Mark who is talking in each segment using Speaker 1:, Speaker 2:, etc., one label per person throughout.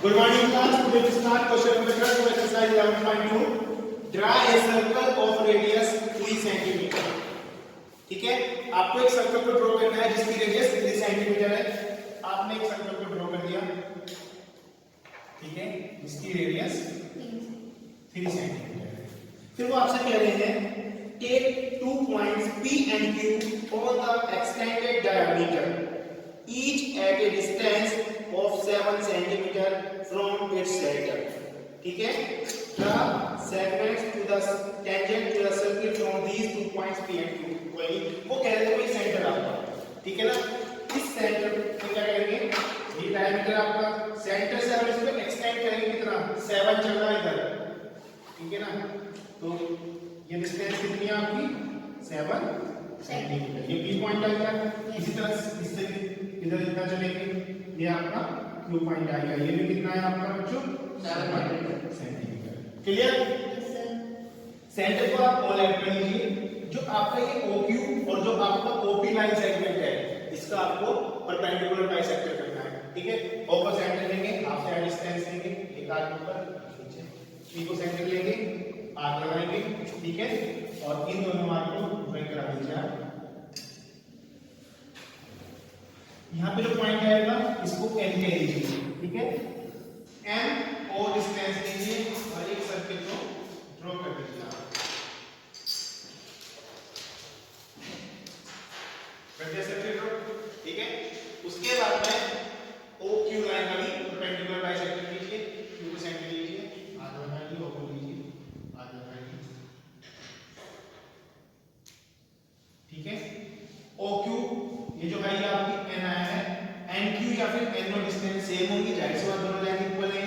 Speaker 1: Good morning class. Today we start question number 12 of exercise 11.2. Draw a circle of radius 3 cm. ठीक है, आपको एक circle को draw करना है जिसकी रेडियस 3 सेंटीमीटर है। आपने एक सर्कल को ड्रॉ कर दिया, ठीक है, जिसकी रेडियस 3 सेंटीमीटर है। फिर वो आपसे कह रहे हैं take 2 points P and Q on the extended diameter, each at a distance of 7 centimeter from its center. ठीक है, draw segments to the tangent to the circle from these 2 points P and Q. वो कह रहे थे कोई centre आपका, ठीक है ना, इस सेंटर को क्या करेंगे, ये डायमीटर आपका सेंटर से हम इसको एक्सटेंड करेंगे कितना, 7 चल रहा है इधर, ठीक है ना, तो ये डिस्टेंस कितनी है आपकी 7 सेंटीमीटर। ये P पॉइंट आ गया, इसी तरह इससे इधर इतना चलेंगे, ये आपका Q पॉइंट आएगा, ये भी कितना है आपका बच्चों 7 सेंटीमीटर। क्लियर? सेंटर को आप ओ लेट कर लीजिए, जो आपका ये OQ और जो आपका OP लाइन सेगमेंट है इसका आपको परपेंडिकुलर बाइसेक्टर करना है, ठीक है। O को सेंटर लेंगे, हाफ साइड डिस्टेंस लेंगे, एक आर्क ऊपर नीचे, P को सेंटर लेंगे, आर्क लगाएंगे, ठीक है, और इन दोनों आर्क को ड्रॉ करा दीजिए आप। यहाँ पे जो पॉइंट आएगा इसको M कह लीजिए, ठीक है, M O डिस्टेंस लीजिए और एक सर्कल को ड्रॉ कर दीजिए आप। ठीक है, उसके बाद में OQ लाइन का भी परपेंडिकुलर बाइसेक्टर लीजिए, Q को सेंटर लीजिए, आधा बनाइए, O को लीजिए, आधा बनाइए, ठीक है। OQ ये जो है ये आपकी N आया है, NQ या फिर NO डिस्टेंस सेम होंगी, जाहिर सी बात दोनों लाइन इक्वल है।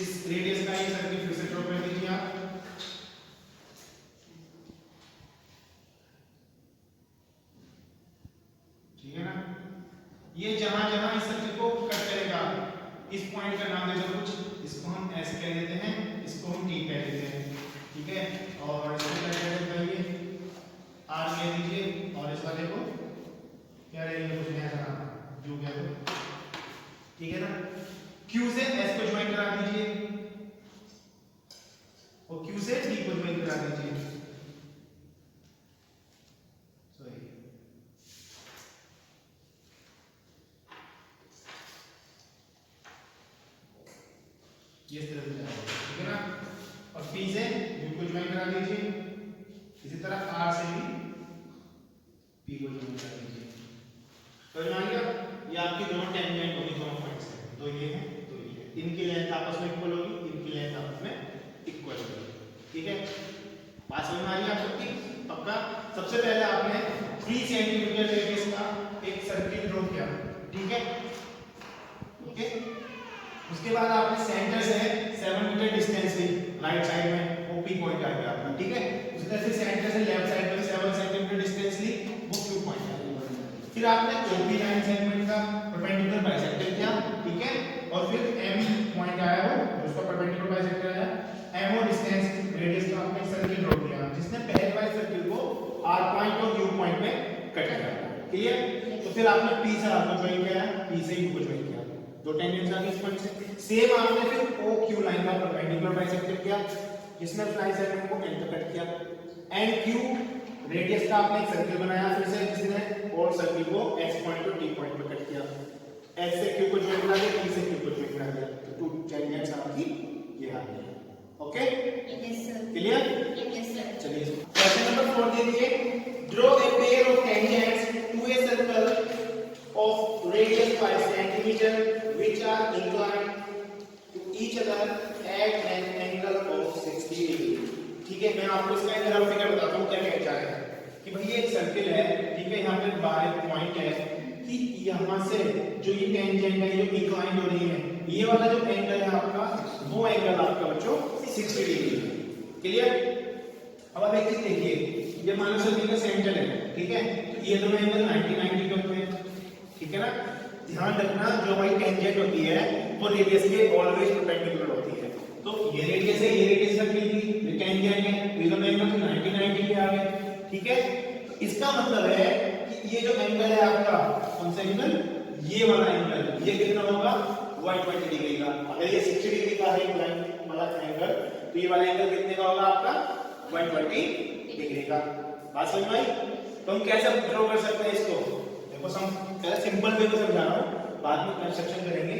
Speaker 1: इस रेडियस का ये सर्कल फिर से ड्रॉ कर दीजिए आप। ठीक है ना, ये जहां जहां इस सर्कल को कट करेगा इस पॉइंट का नाम दे दो कुछ, इसको हम S कह देते हैं, इसको हम T कह देते हैं, ठीक है, और इसको क्या कह देते हैं R कह दीजिए, और इस वाले को क्या रहेगा कुछ नया सा नाम जो कह दो, ठीक है ना। Q से S को ज्वाइन करा दीजिए और Q से T को ज्वाइन करा दीजिए, ये इस तरह से जाएगा, ठीक है ना, और P से U को ज्वाइन करा दीजिए, इसी तरह R से भी P को ज्वाइन करा दीजिए। तो मान लिया ये आपकी दोनों टेंजेंट होगी, दोनों पॉइंट्स हैं, दो ये हैं दो ये हैं, इनकी लेंथ आपस में इक्वल होगी, इनकी लेंथ आपस में इक्वल होगी, ठीक है। बात समझ में आ रही है आप सबकी? पक्का? सबसे पहले आपने 3 सेंटीमीटर रेडियस का एक सर्किल ड्रॉ किया, ठीक है, ओके। उसके बाद आपने सेंटर से 7 मीटर डिस्टेंस ली राइट साइड में, वो P पॉइंट आ गया आपका, ठीक है। उसी तरह से सेंटर से लेफ्ट साइड में 7 सेंटीमीटर डिस्टेंस ली, वो Q पॉइंट आ गया। फिर आपने OP लाइन सेगमेंट का परपेंडिकुलर बाइसेक्टर किया, ठीक है, और फिर M पॉइंट आया वो उसका परपेंडिकुलर बाइसेक्टर आया, MO डिस्टेंस रेडियस का आपने सर्किल ड्रॉ किया जिसने पहले वाले सर्किल को R पॉइंट और U पॉइंट में कट किया, क्लियर। तो फिर आपने P से R को ज्वाइन किया, P से U को ज्वाइन किया, दो टेंजेंट्स आ गई इस पॉइंट से। सेम आपने फिर OQ लाइन का परपेंडिकुलर बाइसेक्टर किया जिसने लाइन सेगमेंट को एंड तक कट किया, NQ रेडियस का आपने एक सर्कल बनाया फिर से जिसने और सर्कल को S पॉइंट और T पॉइंट में कट किया, S से Q को ज्वाइन करा दिया, T से Q को ज्वाइन करा दिया, तो टू टेंजेंट्स आपकी ये आ गई, okay, yes sir, clear, yes sir. चलिए क्वेश्चन नंबर 4 दे दिए, draw a pair of tangents to a circle of radius 5 centimeter which are inclined to each other at an angle of 60 degree, ठीक है। मैं आपको इसका एक रफ फिगर बताता हूँ क्या कहना चाह रहे हैं कि भाई ये एक सर्कल है, ठीक है, यहाँ पे बाहर एक पॉइंट है कि यहाँ से जो ये टेंजेंट है जो इंक्लाइन हो रही है, ये वाला जो एंगल है आपका वो एंगल आपका बच्चों 60 डिग्री है, क्लियर। अब आप एक चीज देखिए, ये मान लो सर्कल का सेंटर है, ठीक है, तो ये दोनों एंगल 90 करते हैं, ठीक है ना। ध्यान रखना जो भाई टेंजेंट होती है वो रेडियस के ऑलवेज परपेंडिकुलर होती है, तो ये रेडियस है, ये रेडियस सर्कल की, ये टेंजेंट है, ये दोनों एंगल 90 के आ गए, ठीक है। तो इसका मतलब है कि ये जो एंगल है आपका कौन सा एंगल, ये वाला एंगल, ये कितना होगा 120 डिग्री का। अगर ये 60 डिग्री का है वाला एंगल, तो ये वाला एंगल कितने का होगा आपका 120 डिग्री का। बात समझ में आई? तो हम कैसे ड्रॉ कर सकते हैं इसको? देखो पहले सिंपल वे में समझा रहा हूँ, बाद में कंस्ट्रक्शन करेंगे।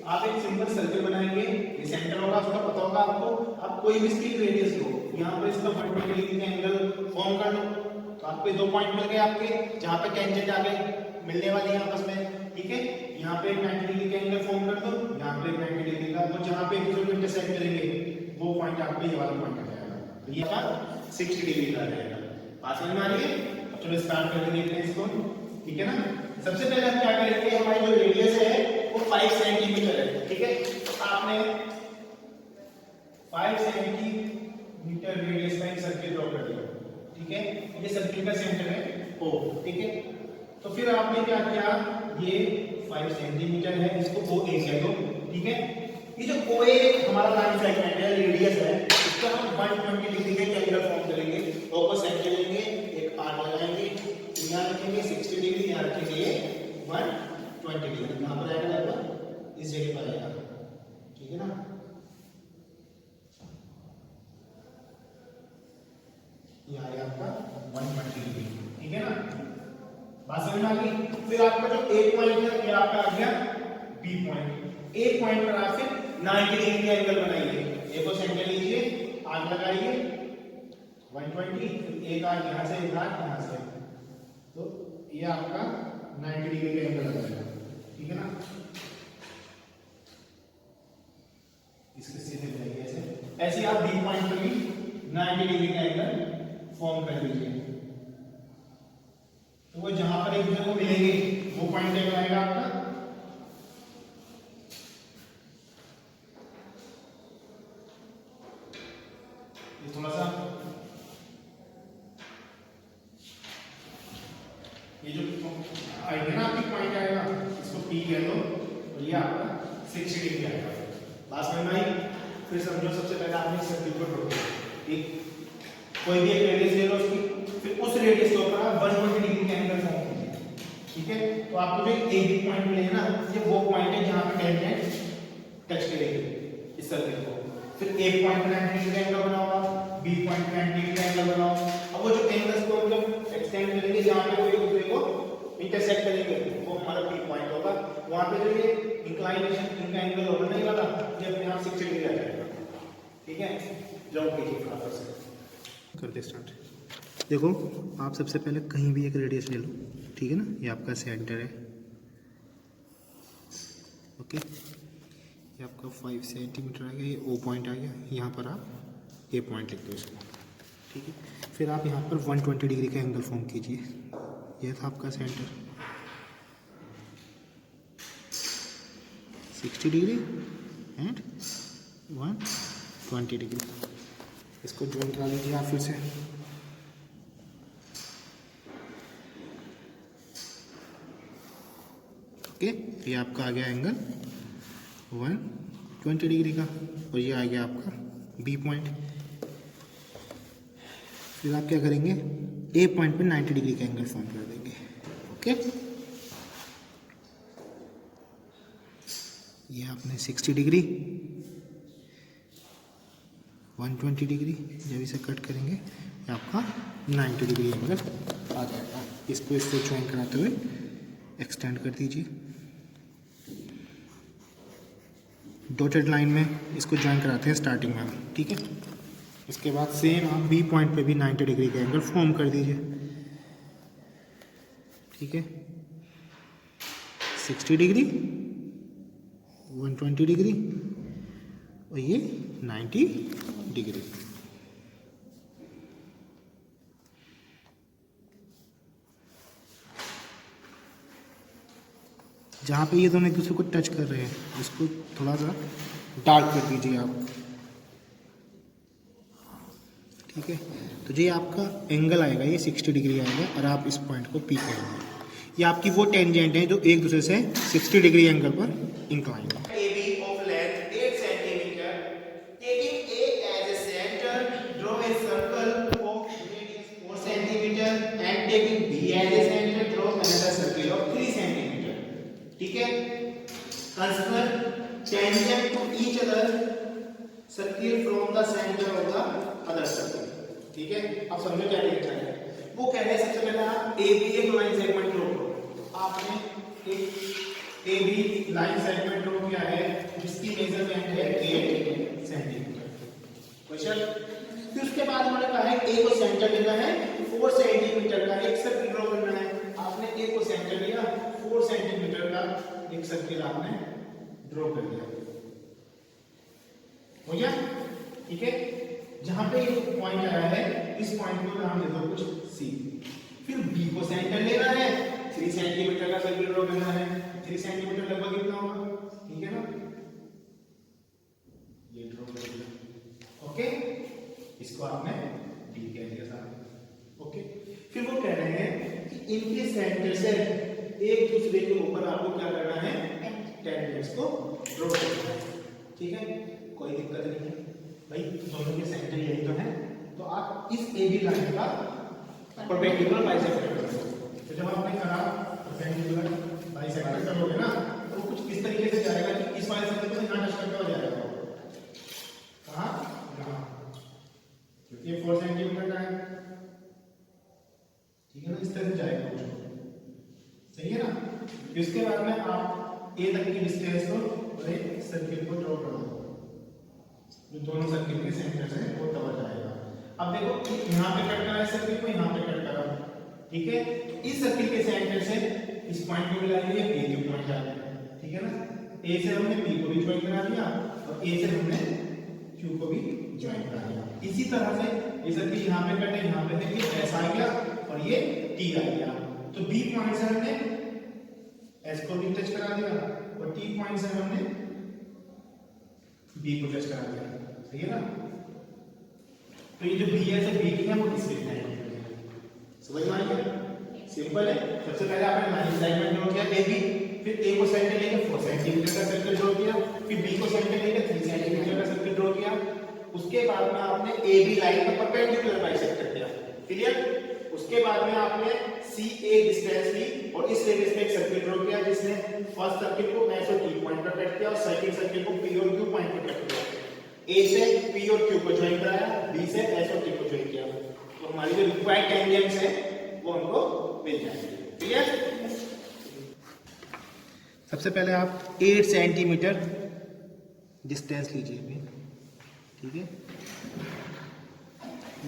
Speaker 1: आप एक सिंपल सर्कल बनाएंगे, ये सेंटर होगा, थोड़ा पता होगा आपको। आप कोई भी इसकी रेडियस लो, यहाँ पर इसका 120 डिग्री का एंगल फॉर्म कर लो, तो आपको दो पॉइंट मिल गए आपके, जहाँ पे टेंजेंट आगे मिलने वाली है आपस में, ठीक है। यहाँ पे 90 डिग्री का एंगल फॉर्म कर दो, यहाँ पे 90 डिग्री का, तो जहाँ पे एक दूसरे को इंटरसेक्ट करेंगे वो पॉइंट आपको ये वाला पॉइंट आ जाएगा, तो ये आपका 60 डिग्री का रहेगा। बात समझ में आ रही है? अब चलो स्टार्ट करके देखते हैं इसको, ठीक है ना। सबसे पहले हम क्या करेंगे, हमारी जो रेडियस है वो 5 सेंटीमीटर है, ठीक है। तो आपने 5 सेंटीमीटर रेडियस का एक सर्किल ड्रॉ कर दिया, ठीक है। ये सर्किल का सेंटर है O, ठीक है। तो फिर आपने क्या किया, ये 5 सेंटीमीटर है, इसको OA कह दो, ठीक है। ये जो OA हमारा लाइन सेगमेंट है, रेडियस है, इसका हम 120 डिग्री का एंगल फॉर्म करेंगे। O को सेंटर लेंगे, एक आर्क लगाएंगे, यहाँ रखेंगे 60 डिग्री, यहाँ रखेंगे 120 डिग्री, यहाँ पर आएगा लगभग इस जगह पर आएगा, ठीक है ना। ये आ गया आपका 120 डिग्री, ठीक है ना। बात समझ में आ गई? फिर आपका जो A पॉइंट है, ये आपका आ गया B पॉइंट। A पॉइंट पर आप फिर 90 डिग्री का एंगल बनाइए। A को सेंटर लीजिए, आर्क लगाइए 120, फिर एक आर्क यहाँ से, एक आर्क यहाँ से, तो ये आपका 90 डिग्री का एंगल लगाएगा, ठीक है ना। इसके सीधे जाइए ऐसे, ऐसे आप B पॉइंट पर भी 90 डिग्री का एंगल फॉर्म कर लीजिए। तो वो जहां पर एक दूसरे को मिलेंगे वो पॉइंट क्या आएगा आपका, ये थोड़ा सा ये जो आएगा ना आपकी पॉइंट आएगा, इसको P कह दो, और ये आपका 60 डिग्री आएगा। बात समझ में आई? फिर समझो, सबसे पहले आपने सर्किल को ड्रॉ किया, ठीक, कोई भी एक रेडियस ले लो उसकी, फिर उस रेडियस के ऊपर आप 120 डिग्री का एंगल फॉर्म कीजिए, ठीक है। तो आपको जो A B पॉइंट मिलेगा ना, ये वो पॉइंट है जहां पे टेंजेंट टच करेगी इस सर्किल को। फिर A पॉइंट पर 90 डिग्री का एंगल बनाओ, B पॉइंट पर 90 डिग्री का एंगल बनाओ। अब वो जो एंगल्स को मतलब एक्सटेंड करेंगे, जहां पे वो एक दूसरे को इंटरसेक्ट करेंगे, वो हमारा P पॉइंट होगा। वहां पे जो ये इंक्लाइनेशन इनका एंगल होगा नहीं वाला, ये अपने आप 60 डिग्री आ जाएगा, ठीक है। जाओ कीजिए फटाफट से, करते स्टार्ट। देखो, आप सबसे पहले कहीं भी एक रेडियस ले लो, ठीक है ना। ये आपका सेंटर है, ओके। ये आपका 5 सेंटीमीटर आ गया, ये O पॉइंट आ गया, यहाँ पर आप A पॉइंट लिख दो इसको, ठीक है। फिर आप यहाँ पर 120 डिग्री का एंगल फॉर्म कीजिए। ये था आपका सेंटर, 60 डिग्री एंड 120 डिग्री, इसको ज्वाइन करा लीजिए आप फिर से। ओके, ये आपका आ गया एंगल 120 डिग्री का, और ये आ गया आपका B पॉइंट। फिर आप क्या करेंगे, A पॉइंट पे 90 डिग्री का एंगल फॉर्म कर देंगे, ओके। ये आपने 60 डिग्री, 120 डिग्री, जब इसे कट करेंगे ये आपका 90 डिग्री एंगल आ जाएगा। इसको इससे ज्वाइन कराते हुए एक्सटेंड कर दीजिए, डॉटेड लाइन में इसको ज्वाइन कराते हैं स्टार्टिंग में, ठीक है। इसके बाद सेम आप B पॉइंट पे भी 90 डिग्री का एंगल फॉर्म कर दीजिए, ठीक है। 60 डिग्री, 120 डिग्री, और ये 90 डिग्री। जहाँ पे ये दोनों एक दूसरे को टच कर रहे हैं, इसको थोड़ा सा डार्क कर दीजिए आप, ठीक है। तो ये आपका एंगल आएगा, ये 60 डिग्री आएगा, और आप इस पॉइंट को P करेंगे। ये आपकी वो टेंजेंट है जो एक दूसरे से 60 डिग्री एंगल पर इंक्लाइन है। ठीक है, consider to each other circle from the center of the other circle। ठीक है, अब समझो क्या लिखा है। वो कह रहे हैं सबसे पहले आप ए बी एक लाइन सेगमेंट ड्रॉ करो। आपने एक A B line segment draw किया है जिसकी मेजरमेंट है 8 सेंटीमीटर। क्वेश्चन, फिर उसके बाद उन्होंने कहा है ए को सेंटर लेना है 4 सेंटीमीटर का एक सर्किल ड्रॉ करना है। आपने ए को सेंटर लिया, 4 सेंटीमीटर का एक सर्किल आपने ड्रॉ कर दिया। हो गया? ठीक है, जहां पे ये पॉइंट आया है इस पॉइंट को नाम दे दो कुछ सी। फिर बी को सेंटर लेना है, 3 सेंटीमीटर का सर्किल ड्रॉ करना है। 3 सेंटीमीटर लगभग कितना होगा? ठीक है ना, ये ड्रॉ कर दिया। ओके, इसको आपने डी कह दिया साहब। ओके, फिर वो कह रहे हैं कि इनके सेंटर से एक दूसरे के ऊपर आपको क्या करना है? टेंजेंट्स को ड्रॉ करना है। ठीक है, कोई दिक्कत नहीं है भाई, दोनों के सेंटर यही तो है। तो आप इस ए बी लाइन का परपेंडिकुलर बाइसेक्टर करोगे। तो जब आपने करा परपेंडिकुलर बाइसेक्टर करोगे ना, तो कुछ इस तरीके से जाएगा कि इस वाले सर्कल को यहां टच करके हो जाएगा। कहां? यहां, क्योंकि ये 4 सेंटीमीटर का है। ठीक है ना, इस तरह से जाएगा कुछ, सही है ना। इसके बाद में आप ए तक की डिस्टेंस को और एक सर्किल को ड्रॉ कर दो, जो दोनों सर्किल के सेंटर से वो कवर जाएगा। अब देखो, यहाँ पे कट करा है सर्किल को, यहाँ पे कट करा। ठीक है, इस सर्किल के सेंटर से इस पॉइंट को मिलाएंगे, बी के पॉइंट आ जाएगा। ठीक है ना, ए से हमने बी को भी ज्वाइन करा दिया और ए से हमने क्यू को भी ज्वाइन करा दिया। इसी तरह से ये सर्किल यहाँ पे कटे, यहाँ पे ये ऐसा आ गया और ये टी आ गया। तो बी पॉइंट से हमने एस को भी टच करा दिया और टी पॉइंट से हमने बी को टच करा दिया। सही है ना, तो ये जो बी है बी की है वो इसके है। समझ में आ गया? सिंपल है। सबसे पहले आपने लाइन सेगमेंट ड्रॉ किया ए बी, फिर ए को सेंटर लेके 4 सेंटीमीटर का सर्किल ड्रॉ किया, फिर बी को सेंटर लेके 3 सेंटीमीटर का सर्किल ड्रॉ किया। उसके बाद में आपने ए बी लाइन का परपेंडिकुलर बाइसेक्टर किया। क्लियर? उसके बाद में आपने सी ए डिस्टेंस ली और इस रेडियस में एक सर्किल ड्रॉ किया जिसने फर्स्ट सर्किल को एस और टी पॉइंट पर कट किया और सेकंड सर्किल को पी और क्यू पॉइंट पर कट किया। ए से पी और क्यू को ज्वाइन कराया, बी से एस और टी को ज्वाइन किया। तो हमारी जो रिक्वायर्ड टेंजेंट्स है वो हमको मिल जाएंगे। क्लियर? सबसे पहले आप 8 सेंटीमीटर डिस्टेंस लीजिए अभी। ठीक है,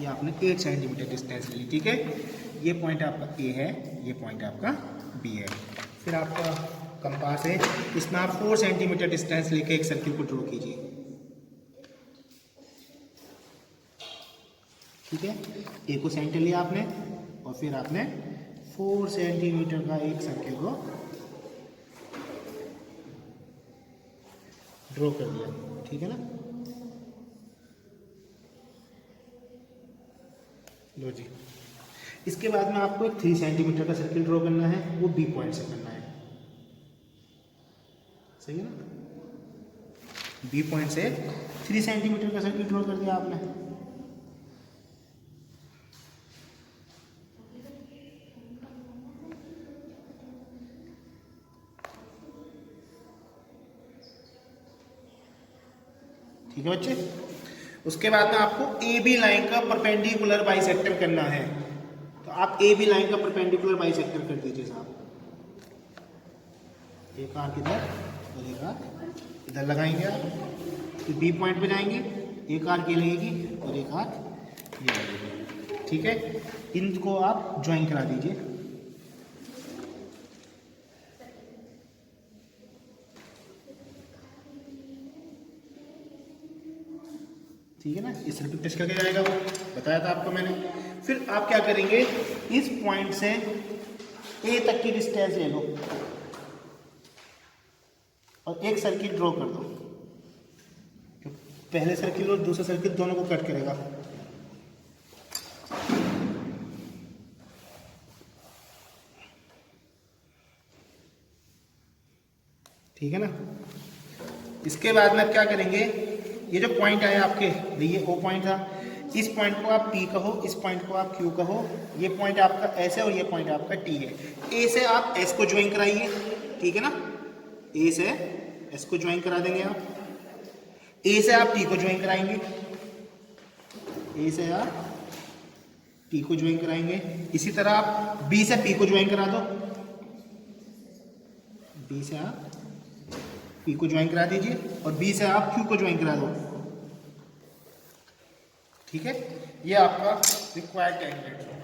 Speaker 1: ये आपने 8 सेंटीमीटर डिस्टेंस ली। ठीक है, ये पॉइंट आपका ए है, ये पॉइंट आपका बी है। फिर आपका कंपास है, इसमें आप 4 सेंटीमीटर डिस्टेंस लेके एक सर्किल को ड्रॉ कीजिए। ठीक है, ए को सेंटर लिया आपने और फिर आपने 4 सेंटीमीटर का एक सर्किल को ड्रॉ कर दिया। ठीक है ना, लो जी। इसके बाद में आपको एक 3 सेंटीमीटर का सर्किल ड्रॉ करना है, वो बी पॉइंट से करना है। सही है ना, बी पॉइंट से 3 सेंटीमीटर का सर्किल ड्रॉ कर दिया आपने। ठीक है बच्चे, उसके बाद में आपको ए बी लाइन का परपेंडिकुलर बाइसेक्टर करना है। तो आप ए बी लाइन का परपेंडिकुलर बाइसेक्टर कर दीजिए साहब। एक आंख इधर और एक आंख इधर लगाएंगे आप, फिर बी पॉइंट पे जाएंगे, एक आंख ये लगेगी और एक आंख ये लगेगी। ठीक है, इनको आप ज्वाइन करा दीजिए। ठीक है ना, इस सर्किल टच करके जाएगा, वो बताया था आपको मैंने। फिर आप क्या करेंगे, इस पॉइंट से ए तक की डिस्टेंस ले लो और एक सर्किल ड्रॉ कर दो। पहले सर्किल और दूसरा सर्किल दोनों को कट करेगा। ठीक है ना, इसके बाद में आप क्या करेंगे, ये जो पॉइंट आया आपके, ये ओ पॉइंट था, इस पॉइंट को आप P कहो, इस पॉइंट को आप Q कहो, ये पॉइंट आपका S है और ये पॉइंट आपका T है। A से आप S को ज्वाइन कराइए। ठीक है ना, A से S को ज्वाइन करा देंगे आप। ए से आप टी को ज्वाइन कराएंगे, ए से आप टी को ज्वाइन कराएंगे। इसी तरह आप बी से पी को ज्वाइन करा दो, बी से आप पी को ज्वाइन करा दीजिए और बी से आप क्यू को ज्वाइन करा दो। ठीक है, ये आपका रिक्वायर्ड कैंडिडेट है।